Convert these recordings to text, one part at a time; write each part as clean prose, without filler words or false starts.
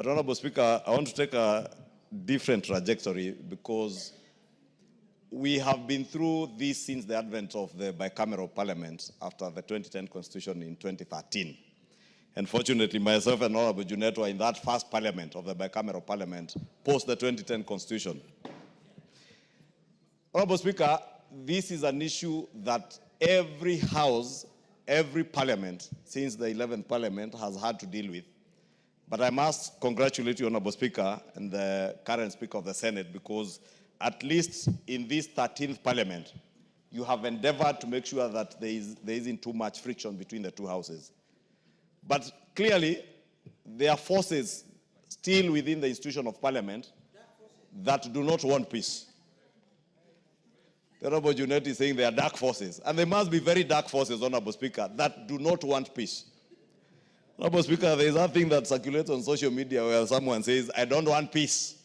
But Honorable Speaker, I want to take a different trajectory because we have been through this since the advent of the bicameral parliament after the 2010 constitution in 2013. And fortunately, myself and Honorable Junet were in that first parliament of the bicameral parliament post the 2010 constitution. Honorable Speaker, this is an issue that every house, every parliament since the 11th parliament has had to deal with. But I must congratulate you, Honorable Speaker, and the current Speaker of the Senate, because at least in this 13th parliament, you have endeavored to make sure that there isn't too much friction between the two houses. But clearly, there are forces still within the institution of parliament that do not want peace. The Honorable Junet is saying there are dark forces, and there must be very dark forces, Honorable Speaker, that do not want peace. Honorable Speaker, there is a thing that circulates on social media where someone says, I don't want peace.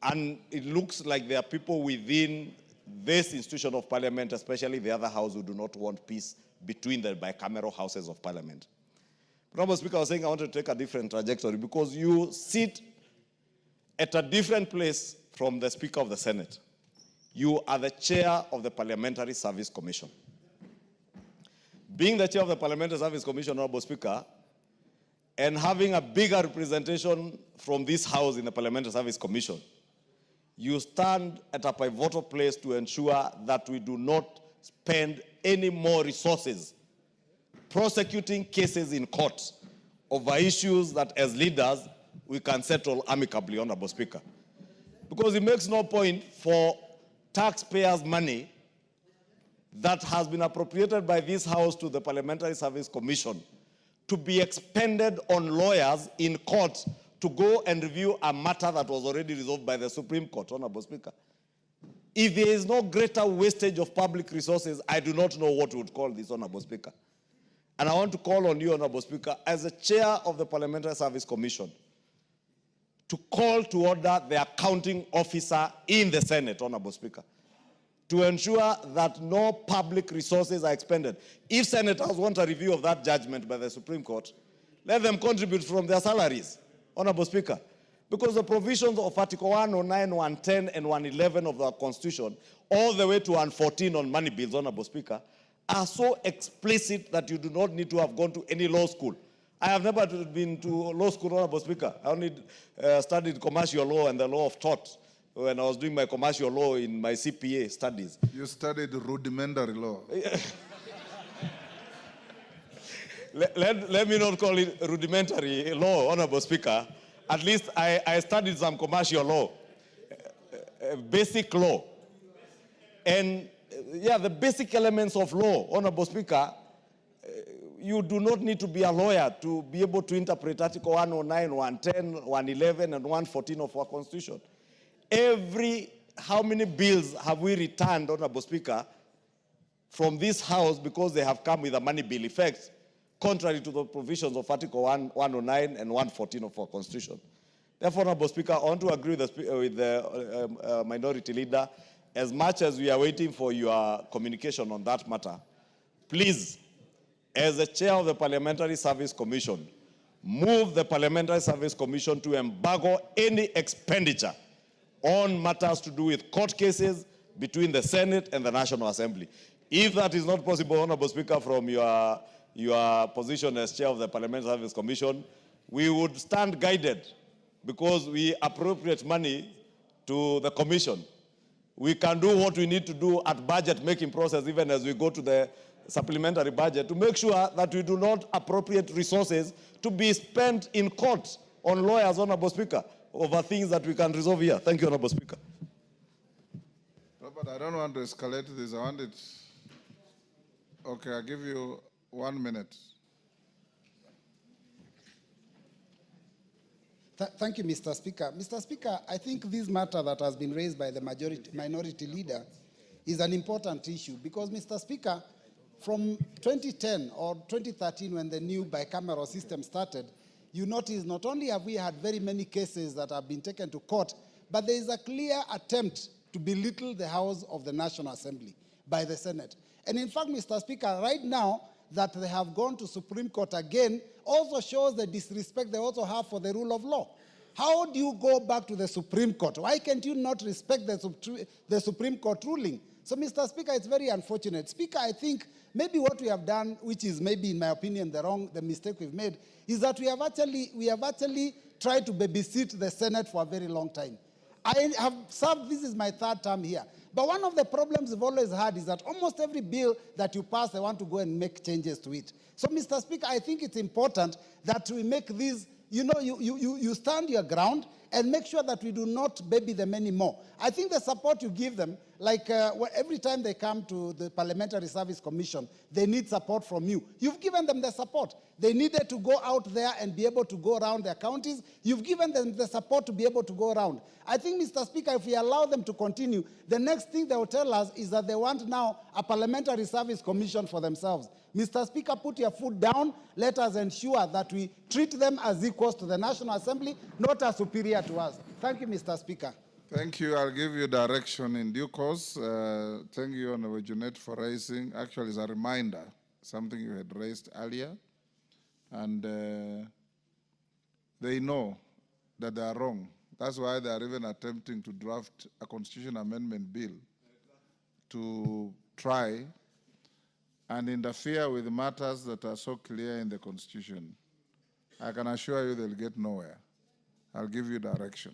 And it looks like there are people within this institution of parliament, especially the other house, who do not want peace between the bicameral houses of parliament. Honorable Speaker, I was saying I want to take a different trajectory because you sit at a different place from the Speaker of the Senate. You are the chair of the Parliamentary Service Commission. Being the chair of the Parliamentary Service Commission, Honorable Speaker, and having a bigger representation from this house in the Parliamentary Service Commission, you stand at a pivotal place to ensure that we do not spend any more resources prosecuting cases in court over issues that as leaders we can settle amicably, Honorable Speaker. Because it makes no point for taxpayers' money that has been appropriated by this house to the Parliamentary Service Commission to be expended on lawyers in court to go and review a matter that was already resolved by the Supreme Court, Honorable Speaker. If there is no greater wastage of public resources, I do not know what we would call this, Honorable Speaker. And I want to call on you, Honorable Speaker, as the chair of the Parliamentary Service Commission, to call to order the accounting officer in the Senate, Honorable Speaker, to ensure that no public resources are expended. If senators want a review of that judgment by the Supreme Court, let them contribute from their salaries, Honorable Speaker. Because the provisions of Article 109, 110, and 111 of the Constitution, all the way to 114 on money bills, Honorable Speaker, are so explicit that you do not need to have gone to any law school. I have never been to law school, Honorable Speaker. I only studied commercial law and the law of tort when I was doing my commercial law in my CPA studies. You studied rudimentary law. Let me not call it rudimentary law, Honorable Speaker. At least I studied some commercial law, basic law. And yeah, the basic elements of law, Honorable Speaker, you do not need to be a lawyer to be able to interpret Article 109, 110, 111, and 114 of our Constitution. How many bills have we returned, Honorable Speaker, from this house because they have come with a money bill effect, contrary to the provisions of Article 109 and 114 of our Constitution? Therefore, Honorable Speaker, I want to agree with the minority leader. As much as we are waiting for your communication on that matter, please, as the chair of the Parliamentary Service Commission, move the Parliamentary Service Commission to embargo any expenditure on matters to do with court cases between the Senate and the National Assembly. If that is not possible, Honorable Speaker, from your position as chair of the Parliamentary Service Commission, we would stand guided because we appropriate money to the Commission. We can do what we need to do at budget making process, even as we go to the supplementary budget, to make sure that we do not appropriate resources to be spent in court on lawyers, Honorable Speaker, over things that we can resolve here. Thank you, Honorable Speaker. Robert, I don't want to escalate this. I want it. Okay, I'll give you 1 minute. Thank you, Mr. Speaker. Mr. Speaker, I think this matter that has been raised by the minority leader is an important issue because, Mr. Speaker, from 2010 or 2013 when the new bicameral system started, you notice not only have we had very many cases that have been taken to court, but there is a clear attempt to belittle the House of the National Assembly by the Senate. And in fact, Mr. Speaker, right now, that they have gone to Supreme Court again also shows the disrespect they also have for the rule of law. How do you go back to the Supreme Court? Why can't you not respect the Supreme Court ruling? So, Mr. Speaker, it's very unfortunate. Speaker, I think maybe what we have done, which is maybe, in my opinion, the mistake we've made, is that we have actually tried to babysit the Senate for a very long time. I have served, this is my third term here. But one of the problems we've always had is that almost every bill that you pass, they want to go and make changes to it. So, Mr. Speaker, I think it's important that we make these, you stand your ground and make sure that we do not baby them anymore. I think the support you give them, like every time they come to the Parliamentary Service Commission, they need support from you. You've given them the support. They needed to go out there and be able to go around their counties. You've given them the support to be able to go around. I think, Mr. Speaker, if we allow them to continue, the next thing they will tell us is that they want now a Parliamentary Service Commission for themselves. Mr. Speaker, put your foot down. Let us ensure that we treat them as equals to the National Assembly, not as superior to us. Thank you, Mr. Speaker. Thank you. I'll give you direction in due course. Thank you, Honorable Junet, for raising. Actually, it's a reminder, something you had raised earlier. And they know that they are wrong. That's why they are even attempting to draft a constitution amendment bill to try and interfere with matters that are so clear in the Constitution. I can assure you they'll get nowhere. I'll give you direction.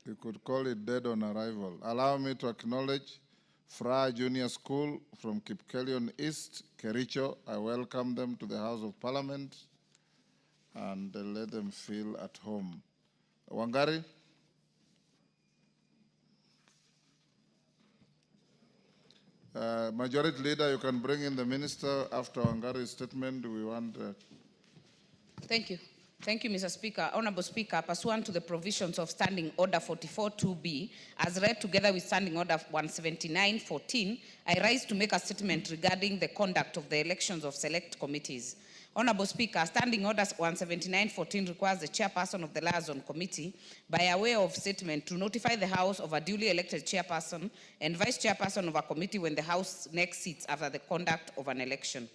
You could call it dead on arrival. Allow me to acknowledge Fra Junior School from Kipkelion East, Kericho. I welcome them to the House of Parliament and let them feel at home. Wangari? Majority Leader, you can bring in the Minister after Wangari's statement. We want... Thank you. Thank you, Mr. Speaker. Honorable Speaker, pursuant to the provisions of Standing Order 44.2b, as read together with Standing Order 179.14, I rise to make a statement regarding the conduct of the elections of select committees. Honorable Speaker, Standing Order 179.14 requires the chairperson of the Liaison Committee, by way of statement, to notify the House of a duly elected chairperson and vice chairperson of a committee when the House next sits after the conduct of an election.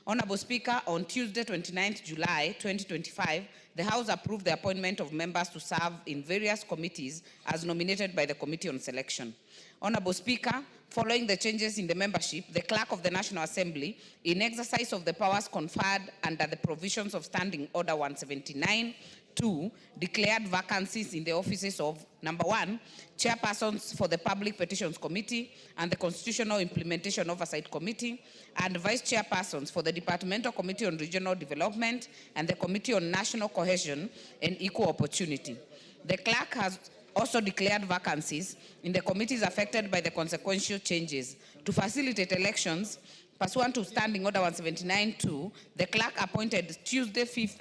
Honorable Speaker, on Tuesday, 29th July 2025, the House approved the appointment of members to serve in various committees as nominated by the Committee on Selection. Honorable Speaker, following the changes in the membership, the Clerk of the National Assembly, in exercise of the powers conferred under the provisions of Standing Order 179.2, declared vacancies in the offices of, number 1, chairpersons for the Public Petitions Committee and the Constitutional Implementation Oversight Committee, and vice chairpersons for the Departmental Committee on Regional Development and the Committee on National Cohesion and Equal Opportunity. The clerk has also declared vacancies in the committees affected by the consequential changes. To facilitate elections, pursuant to Standing Order 179.2, the clerk appointed Tuesday, 5th